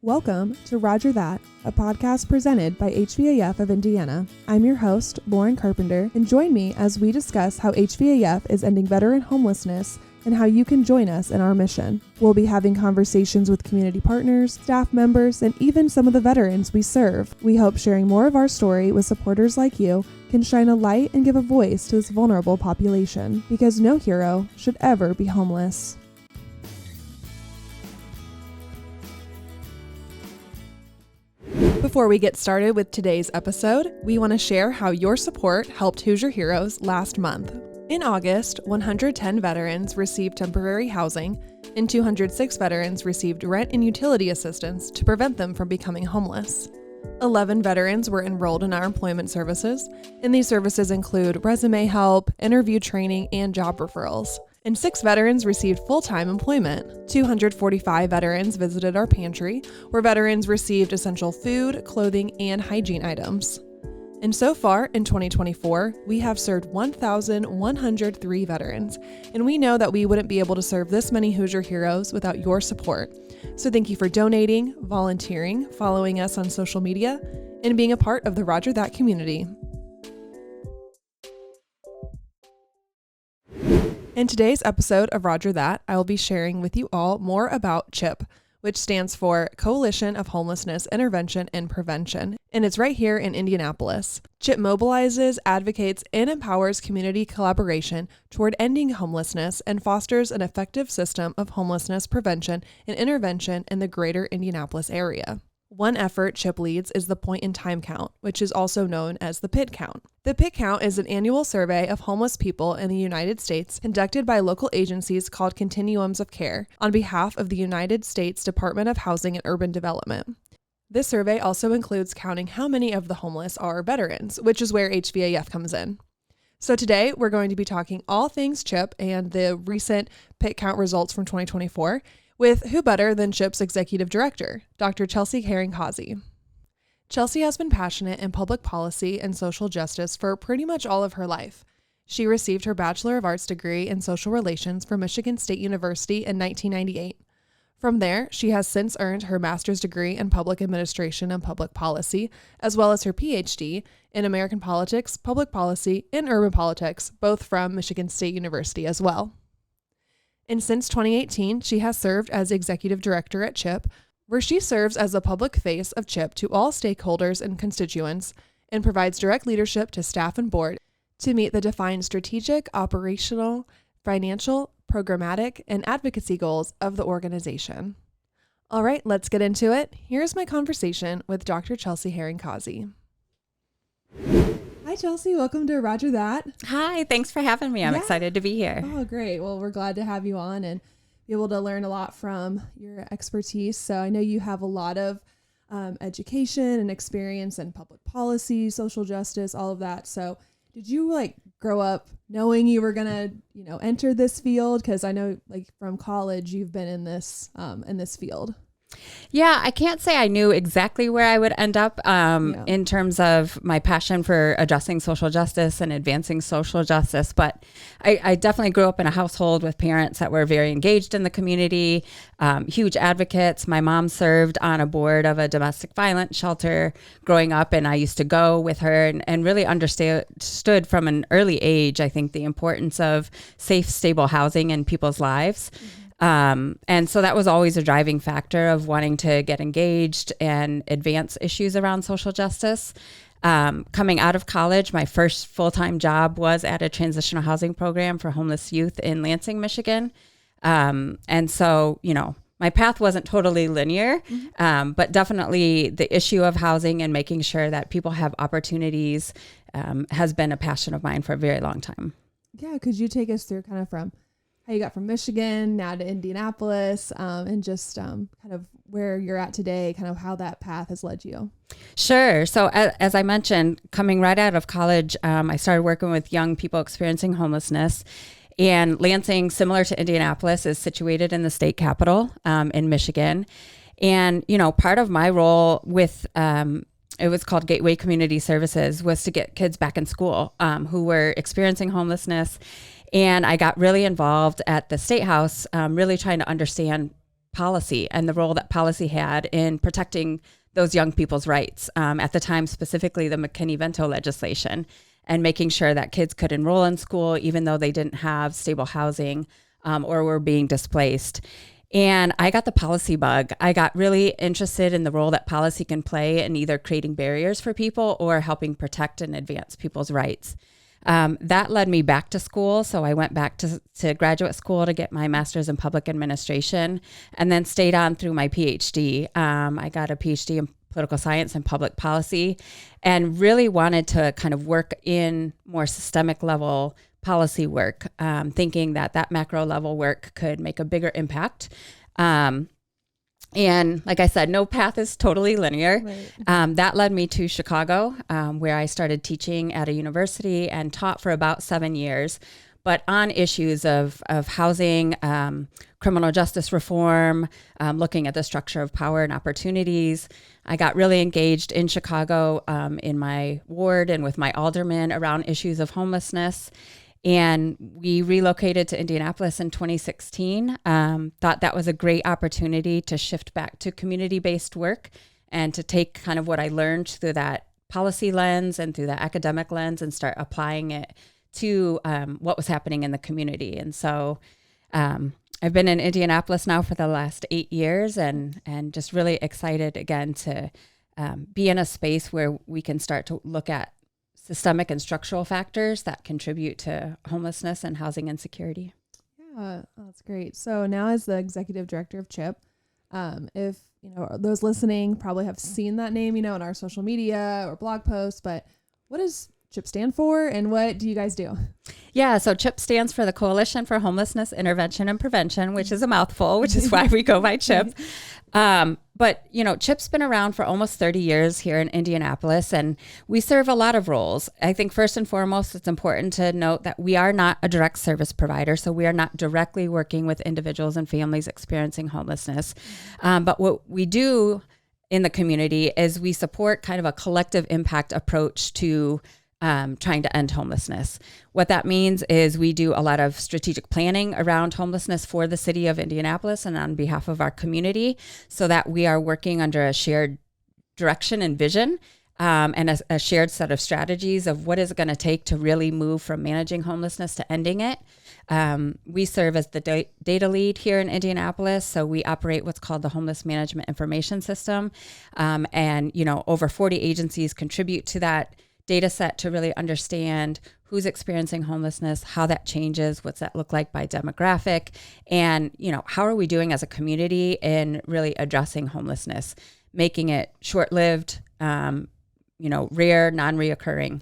Welcome to Roger That, a podcast presented by HVAF of Indiana. I'm your host, Lauren Carpenter, and join me as we discuss how HVAF is ending veteran homelessness and how you can join us in our mission. We'll be having conversations with community partners, staff members, and even some of the veterans we serve. We hope sharing more of our story with supporters like you can shine a light and give a voice to this vulnerable population, because no hero should ever be homeless. Before we get started with today's episode, we want to share how your support helped Hoosier Heroes last month. In August, 110 veterans received temporary housing, and 206 veterans received rent and utility assistance to prevent them from becoming homeless. 11 veterans were enrolled in our employment services, and these services include resume help, interview training, and job referrals. And 6 veterans received full-time employment. 245 veterans visited our pantry, where veterans received essential food, clothing, and hygiene items. And so far, in 2024, we have served 1,103 veterans, and we know that we wouldn't be able to serve this many Hoosier Heroes without your support. So thank you for donating, volunteering, following us on social media, and being a part of the Roger That community. In today's episode of Roger That, I will be sharing with you all more about CHIP, which stands for Coalition of Homelessness Intervention and Prevention, and it's right here in Indianapolis. CHIP mobilizes, advocates, and empowers community collaboration toward ending homelessness and fosters an effective system of homelessness prevention and intervention in the greater Indianapolis area. One effort CHIP leads is the Point in Time Count, which is also known as the PIT Count. The PIT Count is an annual survey of homeless people in the United States conducted by local agencies called Continuums of Care on behalf of the United States Department of Housing and Urban Development. This survey also includes counting how many of the homeless are veterans, which is where HVAF comes in. So today we're going to be talking all things CHIP and the recent PIT Count results from 2024, with who better than CHIP's executive director, Dr. Chelsea Herring-Causey. Chelsea has been passionate in public policy and social justice for pretty much all of her life. She received her Bachelor of Arts degree in Social Relations from Michigan State University in 1998. From there, she has since earned her master's degree in Public Administration and Public Policy, as well as her PhD in American Politics, Public Policy, and Urban Politics, both from Michigan State University as well. And since 2018, she has served as executive director at CHIP, where she serves as the public face of CHIP to all stakeholders and constituents and provides direct leadership to staff and board to meet the defined strategic, operational, financial, programmatic, and advocacy goals of the organization. All right, let's get into it. Here's my conversation with Dr. Chelsea Herring-Causey. Hi, Chelsea. Welcome to Roger That. Hi, thanks for having me. I'm excited to be here. Oh, great. Well, we're glad to have you on and be able to learn a lot from your expertise. So I know you have a lot of education and experience in public policy, social justice, all of that. So did you grow up knowing you were going to, enter this field? Because I know from college, you've been in this field. Yeah, I can't say I knew exactly where I would end up in terms of my passion for addressing social justice and advancing social justice. But I definitely grew up in a household with parents that were very engaged in the community, huge advocates. My mom served on a board of a domestic violence shelter growing up, and I used to go with her and really understood from an early age, I think, the importance of safe, stable housing in people's lives. Mm-hmm. And so that was always a driving factor of wanting to get engaged and advance issues around social justice. Coming out of college, my first full-time job was at a transitional housing program for homeless youth in Lansing, Michigan. And so, my path wasn't totally linear, but definitely the issue of housing and making sure that people have opportunities has been a passion of mine for a very long time. Yeah, could you take us through kind of from how you got from Michigan now to Indianapolis, and just kind of where you're at today, kind of how that path has led you? Sure. So as I mentioned, coming right out of college, I started working with young people experiencing homelessness. And Lansing, similar to Indianapolis, is situated in the state capital in Michigan. And, part of my role with it was called Gateway Community Services, was to get kids back in school who were experiencing homelessness. And I got really involved at the State House, really trying to understand policy and the role that policy had in protecting those young people's rights. At the time, specifically the McKinney-Vento legislation, and making sure that kids could enroll in school even though they didn't have stable housing or were being displaced. And I got the policy bug. I got really interested in the role that policy can play in either creating barriers for people or helping protect and advance people's rights. That led me back to school. So I went back to graduate school to get my master's in public administration, and then stayed on through my PhD. I got a PhD in political science and public policy, and really wanted to kind of work in more systemic level policy work, thinking that macro level work could make a bigger impact. And like I said, no path is totally linear. Right. That led me to Chicago, where I started teaching at a university and taught for about 7 years, but on issues of housing, criminal justice reform, looking at the structure of power and opportunities. I got really engaged in Chicago in my ward and with my aldermen around issues of homelessness. And we relocated to Indianapolis in 2016. Thought that was a great opportunity to shift back to community-based work and to take kind of what I learned through that policy lens and through the academic lens and start applying it to what was happening in the community. And so I've been in Indianapolis now for the last 8 years, and just really excited again to be in a space where we can start to look at systemic and structural factors that contribute to homelessness and housing insecurity. Yeah, that's great. So now, as the executive director of CHIP, if those listening probably have seen that name, in our social media or blog posts, but what does CHIP stand for, and what do you guys do? Yeah, so CHIP stands for the Coalition for Homelessness Intervention and Prevention, which is a mouthful, which is why we go by CHIP. But CHIP's been around for almost 30 years here in Indianapolis, and we serve a lot of roles. I think first and foremost, it's important to note that we are not a direct service provider, so we are not directly working with individuals and families experiencing homelessness. But what we do in the community is we support kind of a collective impact approach to trying to end homelessness. What that means is we do a lot of strategic planning around homelessness for the city of Indianapolis and on behalf of our community, so that we are working under a shared direction and vision, and a shared set of strategies of what is it going to take to really move from managing homelessness to ending it. We serve as the data lead here in Indianapolis, so we operate what's called the Homeless Management Information System, and over 40 agencies contribute to that data set to really understand who's experiencing homelessness, how that changes, what's that look like by demographic, and how are we doing as a community in really addressing homelessness, making it short-lived, rare, non-reoccurring.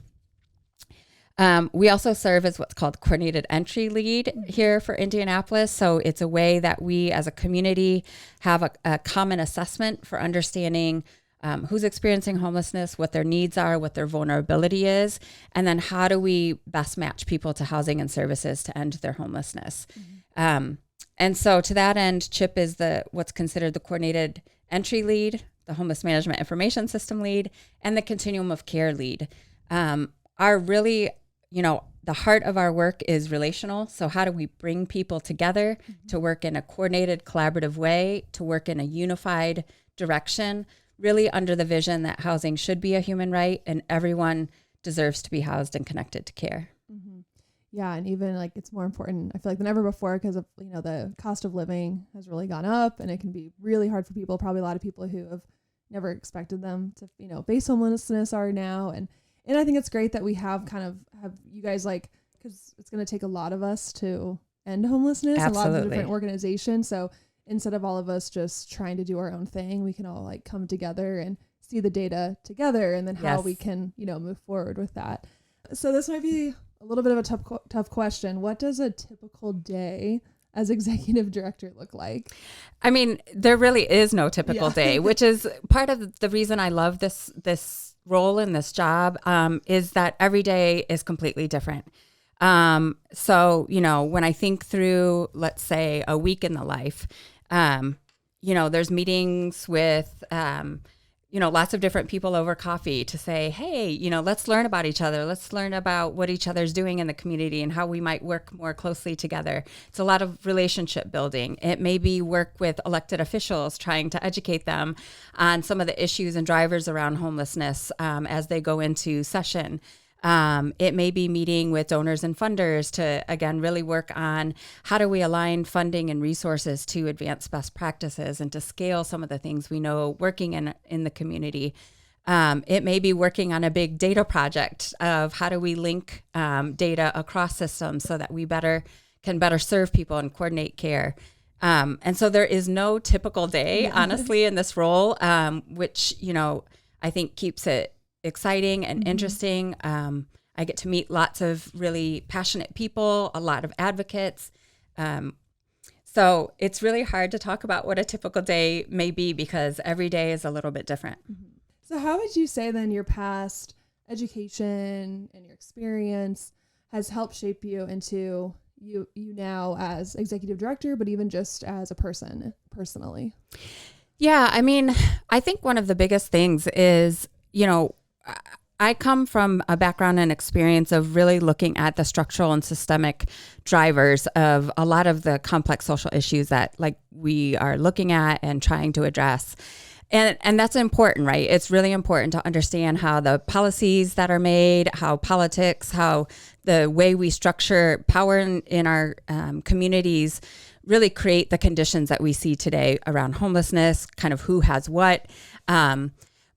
We also serve as what's called coordinated entry lead here for Indianapolis. So it's a way that we as a community have a common assessment for understanding who's experiencing homelessness, what their needs are, what their vulnerability is, and then how do we best match people to housing and services to end their homelessness. Mm-hmm. And so to that end, CHIP is what's considered the coordinated entry lead, the homeless management information system lead, and the continuum of care lead. Our really, the heart of our work is relational. So how do we bring people together to work in a coordinated, collaborative way, to work in a unified direction, really under the vision that housing should be a human right and everyone deserves to be housed and connected to care. Mm-hmm. Yeah. And even it's more important, I feel like, than ever before, because of, the cost of living has really gone up, and it can be really hard for people. Probably a lot of people who have never expected them to, face homelessness are now. And I think it's great that we have you guys, because it's going to take a lot of us to end homelessness. Absolutely. A lot of different organizations. So instead of all of us just trying to do our own thing, we can all come together and see the data together, and then how we can, move forward with that. So this might be a little bit of a tough question. What does a typical day as executive director look like? I mean, there really is no typical day, which is part of the reason I love this role in this job, is that every day is completely different. So, when I think through, let's say, a week in the life, there's meetings with lots of different people over coffee to say, hey, let's learn about each other. Let's learn about what each other's doing in the community and how we might work more closely together. It's a lot of relationship building. It may be work with elected officials, trying to educate them on some of the issues and drivers around homelessness as they go into session. It may be meeting with donors and funders to, again, really work on how do we align funding and resources to advance best practices and to scale some of the things we know working in the community. It may be working on a big data project of how do we link data across systems so that we can better serve people and coordinate care. And so there is no typical day, honestly, in this role, which, I think keeps it exciting and interesting. I get to meet lots of really passionate people, a lot of advocates. So it's really hard to talk about what a typical day may be because every day is a little bit different. So how would you say then your past education and your experience has helped shape you into you now as executive director, but even just as a person personally? Yeah, I mean, I think one of the biggest things is, I come from a background and experience of really looking at the structural and systemic drivers of a lot of the complex social issues that we are looking at and trying to address. And that's important, right? It's really important to understand how the policies that are made, how politics, how the way we structure power in our communities really create the conditions that we see today around homelessness, kind of who has what.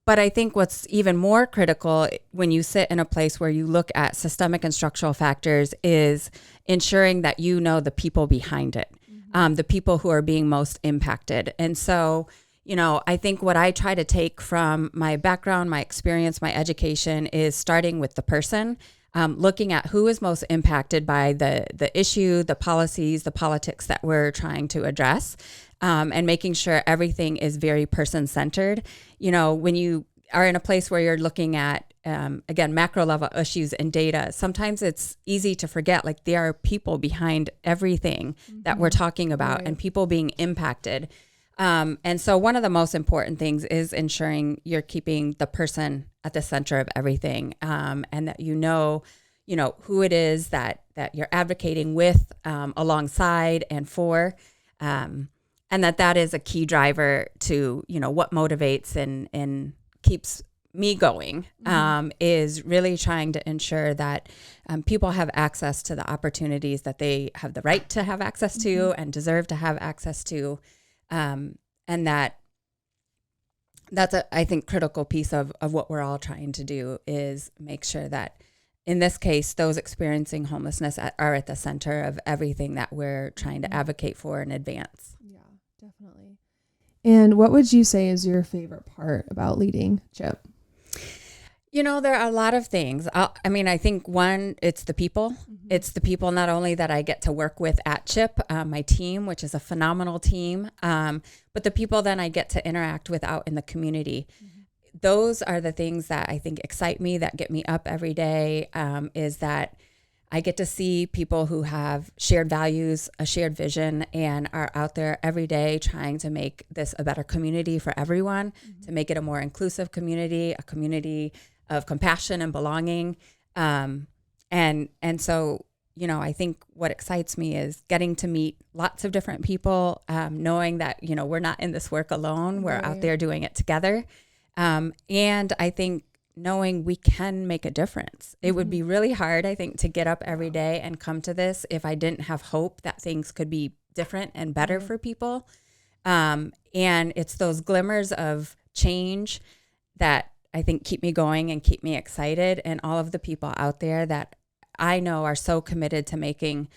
But I think what's even more critical when you sit in a place where you look at systemic and structural factors is ensuring that you know the people behind it, the people who are being most impacted. And so, I think what I try to take from my background, my experience, my education is starting with the person, looking at who is most impacted by the issue, the policies, the politics that we're trying to address. And making sure everything is very person-centered. When you are in a place where you're looking at, again, macro level issues and data, sometimes it's easy to forget, there are people behind everything that we're talking about and people being impacted. And so one of the most important things is ensuring you're keeping the person at the center of everything, and that who it is that you're advocating with, alongside and for. And that is a key driver to, what motivates and keeps me going, is really trying to ensure that people have access to the opportunities that they have the right to have access to and deserve to have access to. And that's I think, critical piece of what we're all trying to do is make sure that, in this case, those experiencing homelessness are at the center of everything that we're trying to advocate for and advance. Definitely. And what would you say is your favorite part about leading CHIP? There are a lot of things. I think one, it's the people. It's the people not only that I get to work with at CHIP, my team, which is a phenomenal team, but the people then I get to interact with out in the community. Those are the things that I think excite me, that get me up every day, is that I get to see people who have shared values, a shared vision, and are out there every day trying to make this a better community for everyone, to make it a more inclusive community, a community of compassion and belonging. And so, I think what excites me is getting to meet lots of different people, knowing that, we're not in this work alone, we're out there doing it together. And I think knowing we can make a difference. It would be really hard, I think, to get up every day and come to this if I didn't have hope that things could be different and better for people. And it's those glimmers of change that I think keep me going and keep me excited. And all of the people out there that I know are so committed to making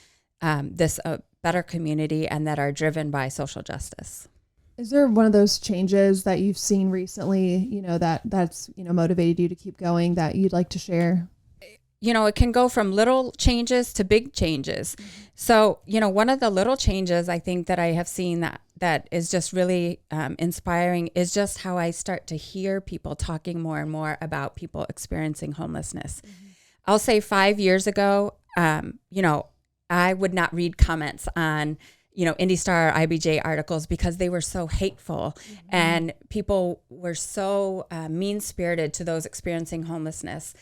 this a better community and that are driven by social justice. Is there one of those changes that you've seen recently, that's motivated you to keep going that you'd like to share? It can go from little changes to big changes. So, one of the little changes I think that I have seen that is just really inspiring is just how I start to hear people talking more and more about people experiencing homelessness. I'll say 5 years ago, I would not read comments on IndyStar, IBJ articles because they were so hateful, and people were so mean-spirited to those experiencing homelessness.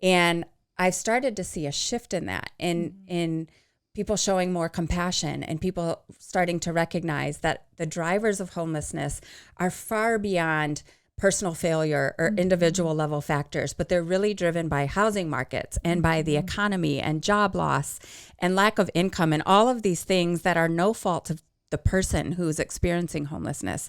And I've started to see a shift in that, in people showing more compassion and people starting to recognize that the drivers of homelessness are far beyond personal failure or individual level factors, but they're really driven by housing markets and by the economy and job loss and lack of income and all of these things that are no fault of the person who's experiencing homelessness.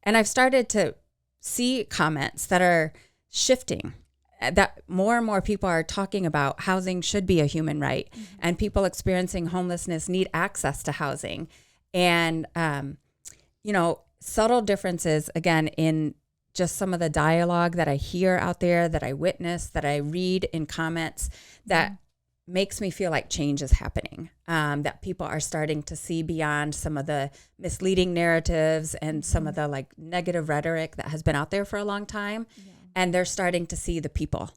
And I've started to see comments that are shifting, that more and more people are talking about housing should be a human right, and people experiencing homelessness need access to housing. And, subtle differences, again, in just some of the dialogue that I hear out there, that I witness, that I read in comments, that makes me feel like change is happening, that people are starting to see beyond some of the misleading narratives and some of the like negative rhetoric that has been out there for a long time. Yeah. And they're starting to see the people,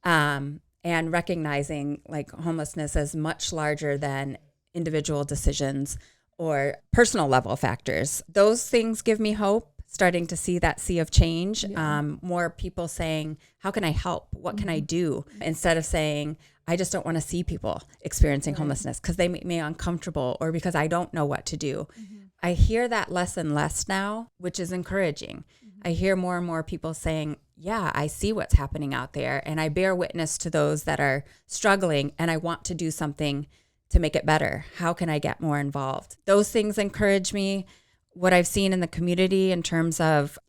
and recognizing like homelessness as much larger than individual decisions or personal level factors. Those things give me hope. Starting to see that sea of change, more people saying, how can I help? What can I do? Instead of saying, I just don't want to see people experiencing homelessness because they make me uncomfortable or because I don't know what to do. I hear that less and less now, which is encouraging. I hear more and more people saying, yeah, I see what's happening out there and I bear witness to those that are struggling and I want to do something to make it better. How can I get more involved? Those things encourage me. What I've seen in the community in terms of,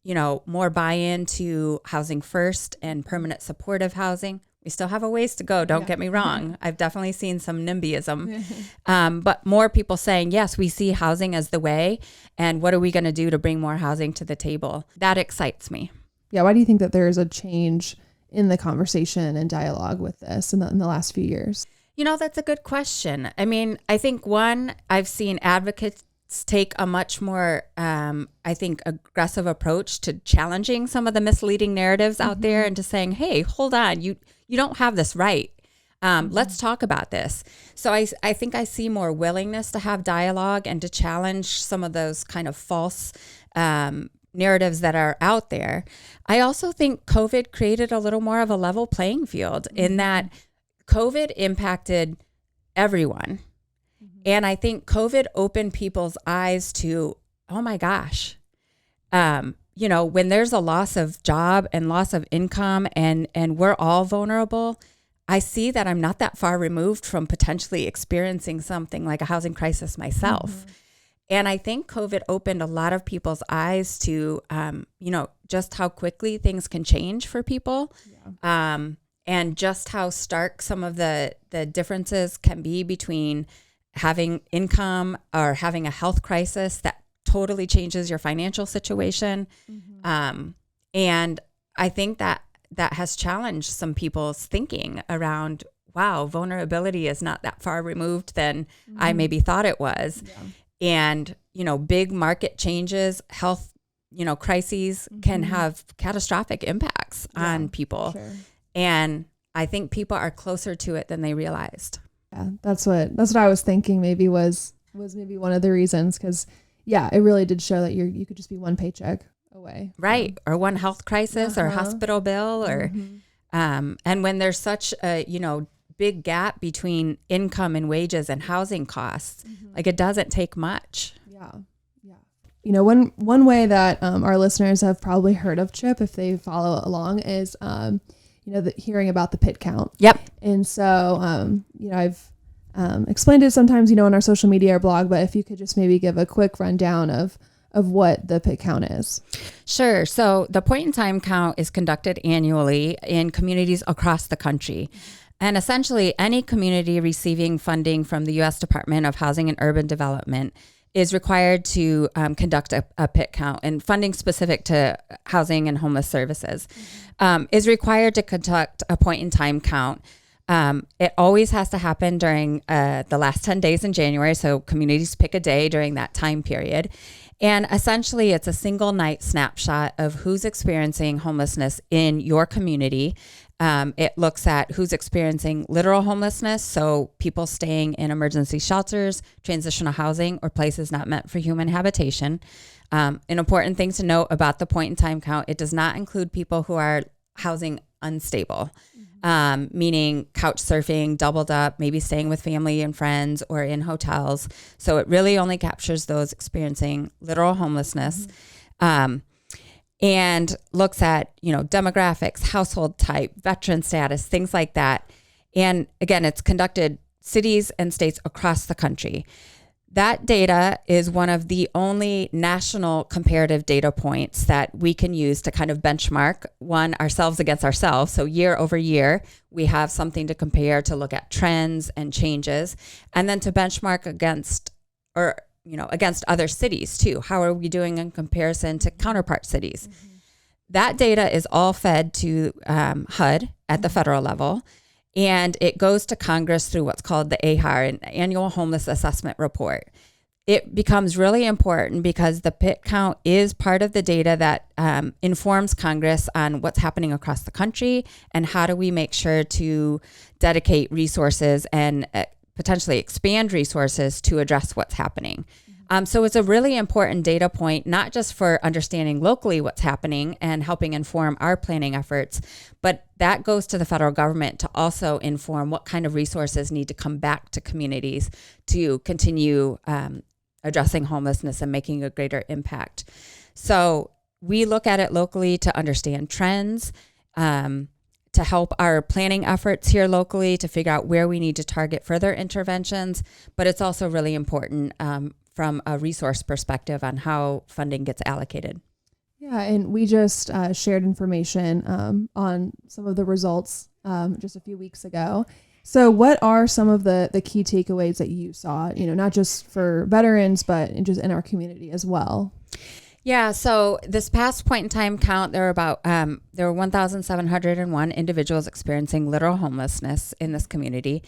more buy-in to housing first and permanent supportive housing. We still have a ways to go. Don't get me wrong. I've definitely seen some NIMBYism, but more people saying, yes, we see housing as the way. And what are we going to do to bring more housing to the table? That excites me. Yeah. Why do you think that there is a change in the conversation and dialogue with this in the last few years? That's a good question. I mean, I think I've seen advocates take a much more, aggressive approach to challenging some of the misleading narratives out there and to saying, hey, hold on, you don't have this right. Let's talk about this. So I think I see more willingness to have dialogue and to challenge some of those kind of false narratives that are out there. I also think COVID created a little more of a level playing field in that COVID impacted everyone. And I think COVID opened people's eyes to, oh my gosh, when there's a loss of job and loss of income and we're all vulnerable, I see that I'm not that far removed from potentially experiencing something like a housing crisis myself. And I think COVID opened a lot of people's eyes to, just how quickly things can change for people. Yeah. And just how stark some of the differences can be between having income or having a health crisis that totally changes your financial situation. And I think that has challenged some people's thinking around, wow, vulnerability is not that far removed than I maybe thought it was. Yeah. And, big market changes, health, crises can have catastrophic impacts on people. Sure. And I think people are closer to it than they realized. Yeah, that's what I was thinking maybe was maybe one of the reasons, because it really did show that you could just be one paycheck away. Right. Or one health crisis or hospital bill or and when there's such a, big gap between income and wages and housing costs, like it doesn't take much. Yeah. Yeah. One way that our listeners have probably heard of CHIP if they follow along is hearing about the PIT count. Yep. And so, I've explained it sometimes, on our social media or blog, but if you could just maybe give a quick rundown of what the PIT count is. Sure. So the point in time count is conducted annually in communities across the country. And essentially any community receiving funding from the U.S. Department of Housing and Urban Development is required to conduct a PIT count, and funding specific to housing and homeless services is required to conduct a point-in-time count. It always has to happen during the last 10 days in January, so communities pick a day during that time period. And essentially, it's a single night snapshot of who's experiencing homelessness in your community It looks at who's experiencing literal homelessness, so people staying in emergency shelters, transitional housing, or places not meant for human habitation. An important thing to note about the point in time count, it does not include people who are housing unstable, meaning couch surfing, doubled up, maybe staying with family and friends or in hotels. So it really only captures those experiencing literal homelessness. And looks at, demographics, household type, veteran status, things like that. And again, it's conducted cities and states across the country. That data is one of the only national comparative data points that we can use to kind of benchmark ourselves against ourselves. So year over year, we have something to compare to look at trends and changes, and then to benchmark against other cities too. How are we doing in comparison to counterpart cities? That data is all fed to HUD at the federal level, and it goes to Congress through what's called the AHAR, an Annual Homeless Assessment Report. It becomes really important because the PIT count is part of the data that informs Congress on what's happening across the country and how do we make sure to dedicate resources and potentially expand resources to address what's happening. So it's a really important data point, not just for understanding locally what's happening and helping inform our planning efforts, but that goes to the federal government to also inform what kind of resources need to come back to communities to continue addressing homelessness and making a greater impact. So we look at it locally to understand trends, to help our planning efforts here locally to figure out where we need to target further interventions. But it's also really important from a resource perspective on how funding gets allocated. Yeah, and we just shared information on some of the results just a few weeks ago. So what are some of the key takeaways that you saw, not just for veterans, but just in our community as well? Yeah, so this past point in time count, there were 1,701 individuals experiencing literal homelessness in this community.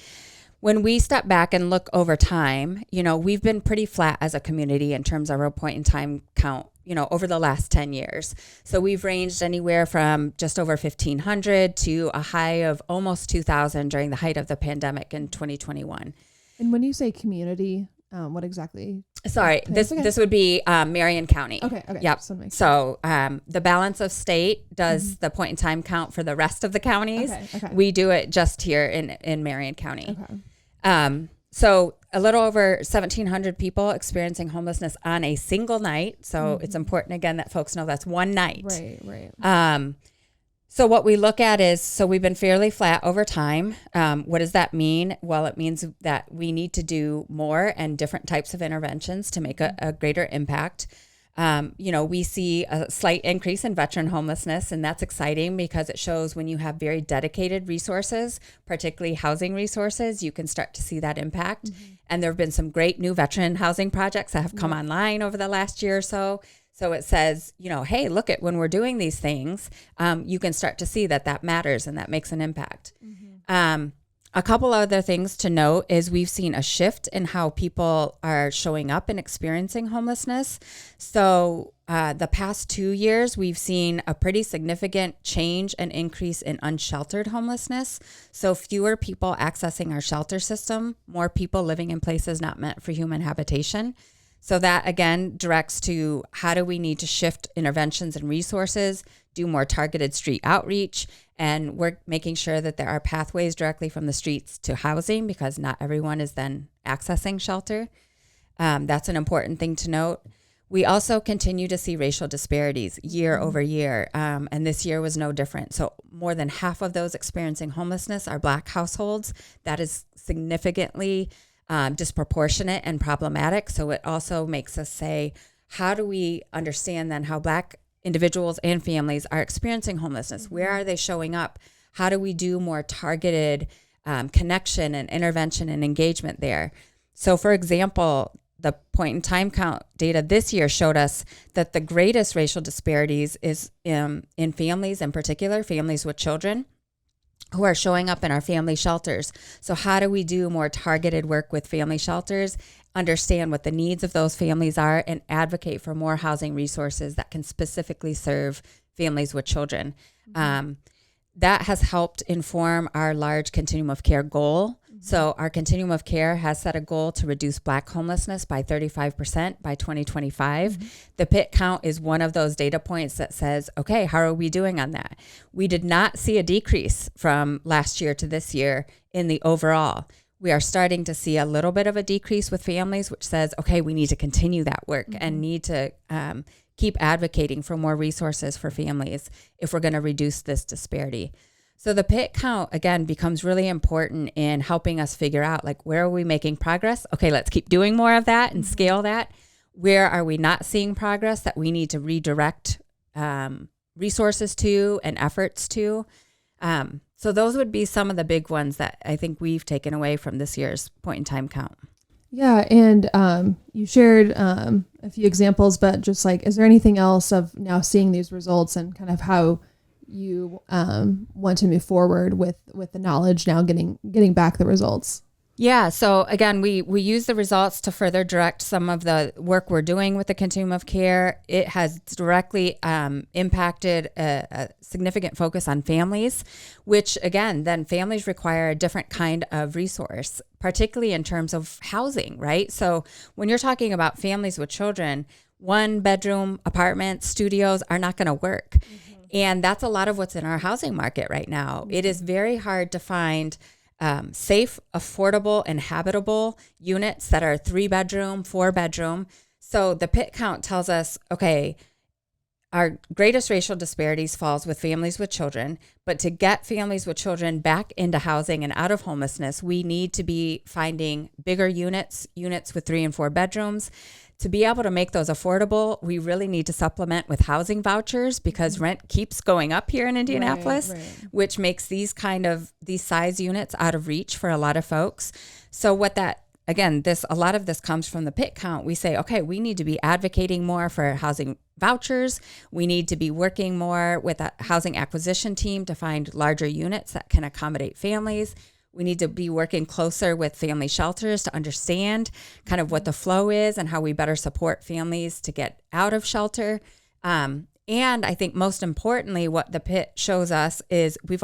When we step back and look over time, we've been pretty flat as a community in terms of our point in time count, over the last 10 years. So we've ranged anywhere from just over 1,500 to a high of almost 2,000 during the height of the pandemic in 2021. And when you say community, what exactly? Sorry, this would be Marion County. Okay. Yep. So the balance of state does the point in time count for the rest of the counties. Okay. We do it just here in Marion County. Okay. So a little over 1,700 people experiencing homelessness on a single night. So it's important, again, that folks know that's one night. Right. So what we look at is, we've been fairly flat over time. What does that mean? Well, it means that we need to do more and different types of interventions to make a greater impact. We see a slight increase in veteran homelessness, and that's exciting because it shows when you have very dedicated resources, particularly housing resources, you can start to see that impact. And there have been some great new veteran housing projects that have come online over the last year or so. So it says, hey, look at when we're doing these things, you can start to see that matters and that makes an impact. A couple other things to note is we've seen a shift in how people are showing up and experiencing homelessness. So the past 2 years, we've seen a pretty significant change and increase in unsheltered homelessness. So fewer people accessing our shelter system, more people living in places not meant for human habitation. So that, again, directs to how do we need to shift interventions and resources, do more targeted street outreach, and we're making sure that there are pathways directly from the streets to housing because not everyone is then accessing shelter. That's an important thing to note. We also continue to see racial disparities year over year, and this year was no different. So more than half of those experiencing homelessness are Black households. That is significantly disproportionate and problematic. So it also makes us say, how do we understand then how Black individuals and families are experiencing homelessness? Where are they showing up? How do we do more targeted connection and intervention and engagement there? So for example, the point in time count data this year showed us that the greatest racial disparities is in families, in particular, families with children, who are showing up in our family shelters. So how do we do more targeted work with family shelters, understand what the needs of those families are, and advocate for more housing resources that can specifically serve families with children? that has helped inform our large continuum of care goal. So our continuum of care has set a goal to reduce Black homelessness by 35% by 2025. The PIT count is one of those data points that says, okay, how are we doing on that? We did not see a decrease from last year to this year in the overall. We are starting to see a little bit of a decrease with families, which says, okay, we need to continue that work and need to keep advocating for more resources for families if we're going to reduce this disparity. So the PIT count, again, becomes really important in helping us figure out, like, where are we making progress? Okay, let's keep doing more of that and scale that. Where are we not seeing progress that we need to redirect resources to and efforts to? So those would be some of the big ones that I think we've taken away from this year's point in time count. Yeah. And you shared a few examples, but just like, is there anything else of now seeing these results and kind of how you want to move forward with the knowledge now getting back the results? Yeah. So again, we use the results to further direct some of the work we're doing with the continuum of care. It has directly impacted a significant focus on families, which again, then families require a different kind of resource, particularly in terms of housing, right? So when you're talking about families with children, 1-bedroom apartments, studios are not going to work. And that's a lot of what's in our housing market right now. It is very hard to find safe, affordable, and habitable units that are 3-bedroom, 4-bedroom. So the PIT count tells us, okay, our greatest racial disparities falls with families with children, but to get families with children back into housing and out of homelessness, we need to be finding bigger units with 3 and 4 bedrooms. To be able to make those affordable, we really need to supplement with housing vouchers because rent keeps going up here in Indianapolis, which makes these size units out of reach for a lot of folks. So a lot of this comes from the PIT count. We say, okay, we need to be advocating more for housing vouchers. We need to be working more with a housing acquisition team to find larger units that can accommodate families. We need to be working closer with family shelters to understand kind of what the flow is and how we better support families to get out of shelter. And I think most importantly, what the PIT shows us is we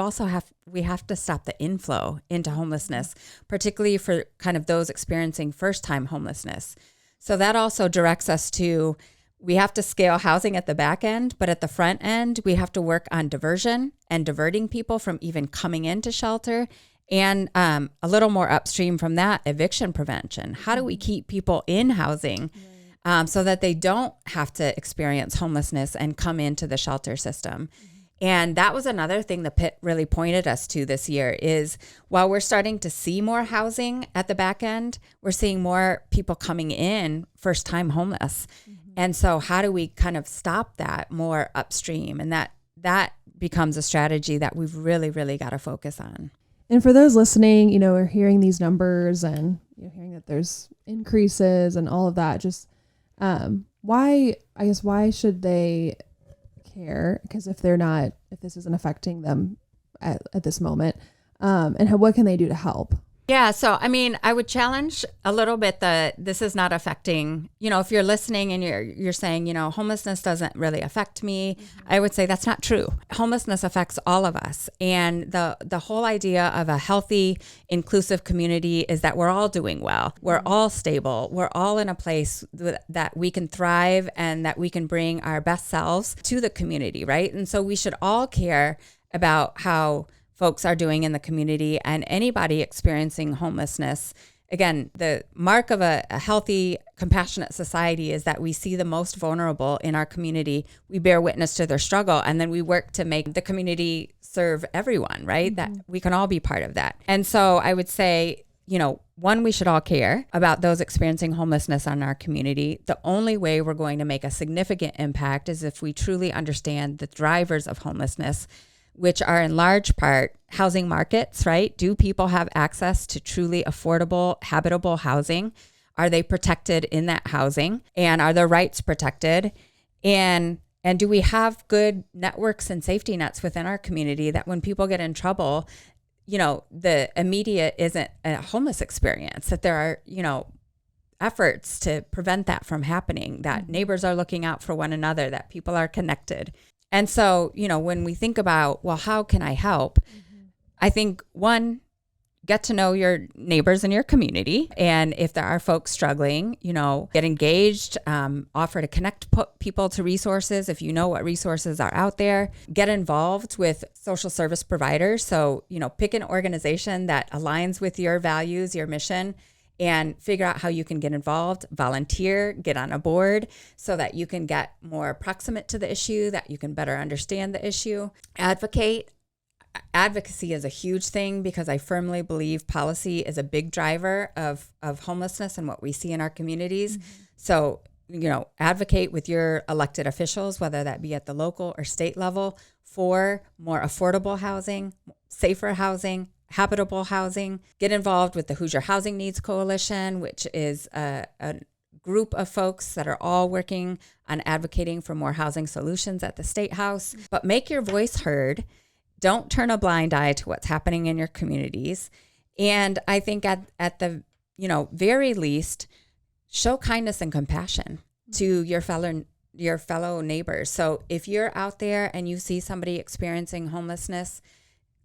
have to stop the inflow into homelessness, particularly for kind of those experiencing first-time homelessness. So that also directs us to, we have to scale housing at the back end, but at the front end, we have to work on diversion and diverting people from even coming into shelter. And a little more upstream from that, eviction prevention. How do we keep people in housing so that they don't have to experience homelessness and come into the shelter system? And that was another thing the PIT really pointed us to this year is while we're starting to see more housing at the back end, we're seeing more people coming in first-time homeless. And so how do we kind of stop that more upstream? And that becomes a strategy that we've really, really got to focus on. And for those listening, are hearing these numbers and hearing that there's increases and all of that, just why should they care? Because if this isn't affecting them at this moment, and what can they do to help? Yeah. So, I mean, I would challenge a little bit that this is not affecting, if you're listening and you're saying, homelessness doesn't really affect me. I would say that's not true. Homelessness affects all of us. And the whole idea of a healthy, inclusive community is that we're all doing well. We're all stable. We're all in a place that we can thrive and that we can bring our best selves to the community, right? And so we should all care about how folks are doing in the community and anybody experiencing homelessness. Again, the mark of a healthy, compassionate society is that we see the most vulnerable in our community. We bear witness to their struggle, and then we work to make the community serve everyone, right? That we can all be part of that. And so I would say, one, we should all care about those experiencing homelessness in our community. The only way we're going to make a significant impact is if we truly understand the drivers of homelessness, which are in large part housing markets, right? Do people have access to truly affordable, habitable housing? Are they protected in that housing? And are their rights protected? And do we have good networks and safety nets within our community that when people get in trouble, the immediate isn't a homeless experience, that there are, efforts to prevent that from happening, that neighbors are looking out for one another, that people are connected. And so, when we think about, well, how can I help? I think one, get to know your neighbors in your community. And if there are folks struggling, get engaged, offer to connect people to resources. If you know what resources are out there, get involved with social service providers. So, pick an organization that aligns with your values, your mission, and figure out how you can get involved, volunteer, get on a board so that you can get more proximate to the issue, that you can better understand the issue, advocate. Advocacy is a huge thing because I firmly believe policy is a big driver of homelessness and what we see in our communities. So, advocate with your elected officials, whether that be at the local or state level, for more affordable housing, safer housing, habitable housing. Get involved with the Hoosier Housing Needs Coalition, which is a group of folks that are all working on advocating for more housing solutions at the State House. But make your voice heard. Don't turn a blind eye to what's happening in your communities. And I think at the very least, show kindness and compassion to your fellow neighbors. So if you're out there and you see somebody experiencing homelessness,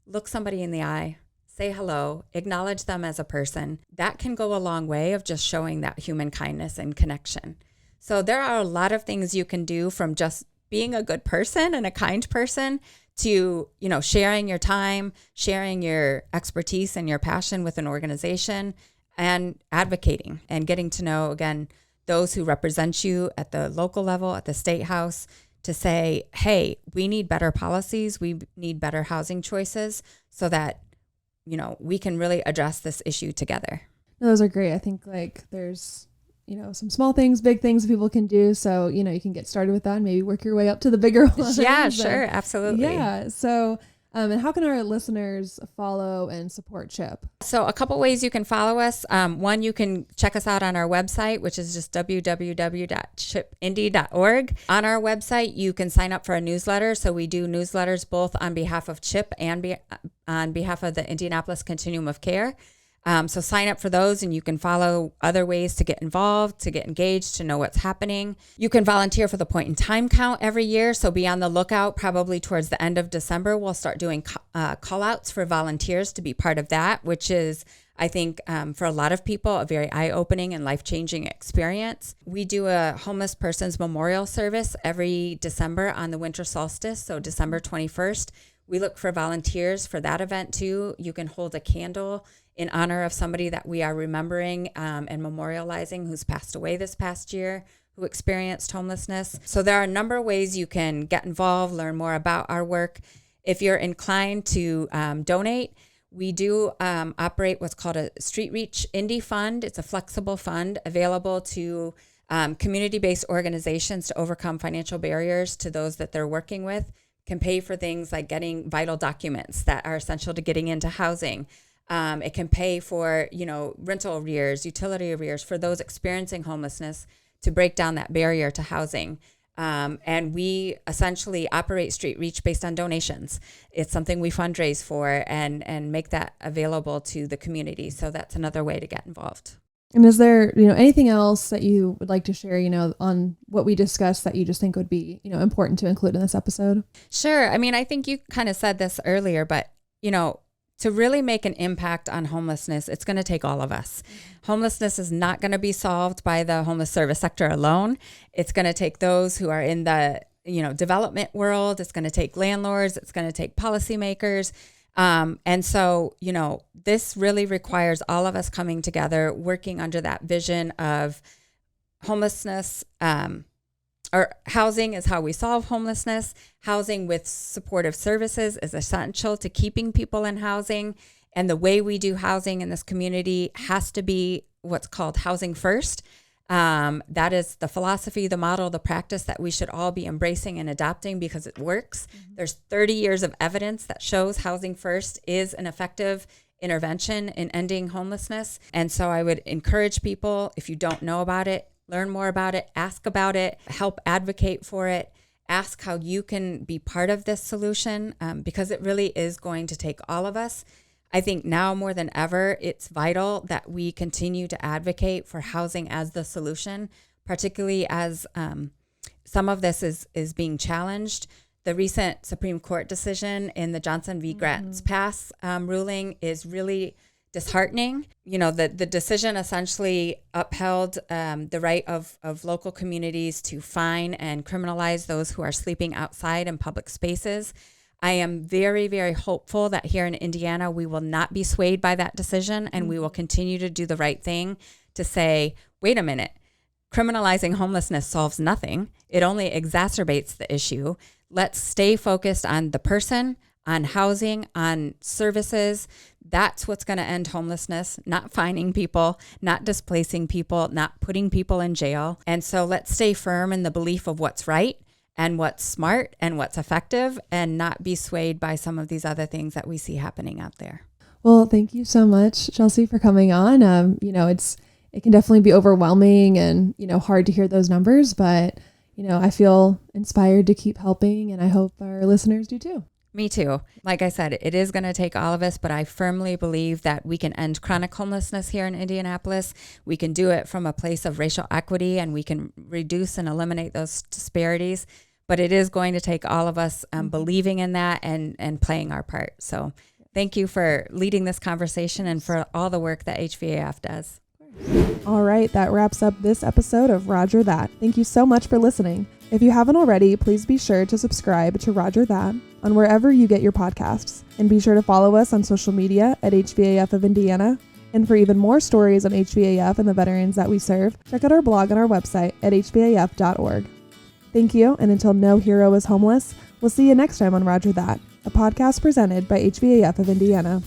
look somebody in the eye, say hello, acknowledge them as a person. That can go a long way of just showing that human kindness and connection. So there are a lot of things you can do, from just being a good person and a kind person to, sharing your time, sharing your expertise and your passion with an organization, and advocating and getting to know, again, those who represent you at the local level, at the State House, to say, hey, we need better policies. We need better housing choices so that, we can really address this issue together. Those are great. I think there's, some small things, big things people can do. So, you can get started with that and maybe work your way up to the bigger ones. Yeah, sure. Absolutely. Yeah. So, and how can our listeners follow and support CHIP? So a couple ways you can follow us. One, you can check us out on our website, which is just www.chipindy.org. On our website, you can sign up for a newsletter. So we do newsletters both on behalf of CHIP and on behalf of the Indianapolis Continuum of Care. So sign up for those, and you can follow other ways to get involved, to get engaged, to know what's happening. You can volunteer for the point in time count every year. So be on the lookout. Probably towards the end of December, we'll start doing call outs for volunteers to be part of that, which is, I think, for a lot of people, a very eye-opening and life-changing experience. We do a homeless persons memorial service every December on the winter solstice. So December 21st, we look for volunteers for that event too. You can hold a candle in honor of somebody that we are remembering and memorializing who's passed away this past year, who experienced homelessness. So there are a number of ways you can get involved, learn more about our work. If you're inclined to donate, we do operate what's called a Street Reach Indy Fund. It's a flexible fund available to community-based organizations to overcome financial barriers to those that they're working with. Can pay for things like getting vital documents that are essential to getting into housing. It can pay for, rental arrears, utility arrears for those experiencing homelessness to break down that barrier to housing. And we essentially operate Street Reach based on donations. It's something we fundraise for and make that available to the community. So that's another way to get involved. And is there, anything else that you would like to share, on what we discussed that you just think would be, important to include in this episode? Sure. I mean, I think you kind of said this earlier, but, to really make an impact on homelessness, it's going to take all of us. Homelessness is not going to be solved by the homeless service sector alone. It's going to take those who are in the, development world. It's going to take landlords. It's going to take policymakers. And so, this really requires all of us coming together, working under that vision of homelessness, or housing is how we solve homelessness. Housing with supportive services is essential to keeping people in housing. And the way we do housing in this community has to be what's called housing first. That is the philosophy, the model, the practice that we should all be embracing and adopting because it works. Mm-hmm. There's 30 years of evidence that shows housing first is an effective intervention in ending homelessness. And so I would encourage people, if you don't know about it, learn more about it, ask about it, help advocate for it, ask how you can be part of this solution because it really is going to take all of us. I think now more than ever, it's vital that we continue to advocate for housing as the solution, particularly as some of this is being challenged. The recent Supreme Court decision in the Johnson v. Grants Pass ruling is really disheartening. You know, the decision essentially upheld the right of local communities to fine and criminalize those who are sleeping outside in public spaces. I am very, very hopeful that here in Indiana, we will not be swayed by that decision, and we will continue to do the right thing to say, wait a minute, criminalizing homelessness solves nothing. It only exacerbates the issue. Let's stay focused on the person, on housing, on services. That's what's going to end homelessness, not fining people, not displacing people, not putting people in jail. And so let's stay firm in the belief of what's right and what's smart and what's effective, and not be swayed by some of these other things that we see happening out there. Well, thank you so much, Chelsea, for coming on. It can definitely be overwhelming and, hard to hear those numbers, but, I feel inspired to keep helping, and I hope our listeners do too. Me too. Like I said, it is going to take all of us, but I firmly believe that we can end chronic homelessness here in Indianapolis. We can do it from a place of racial equity, and we can reduce and eliminate those disparities. But it is going to take all of us believing in that and playing our part. So thank you for leading this conversation and for all the work that HVAF does. All right, that wraps up this episode of Roger That. Thank you so much for listening. If you haven't already, please be sure to subscribe to Roger That on wherever you get your podcasts. And be sure to follow us on social media at HVAF of Indiana. And for even more stories on HVAF and the veterans that we serve, check out our blog on our website at hvaf.org. Thank you, and until no hero is homeless, we'll see you next time on Roger That, a podcast presented by HVAF of Indiana.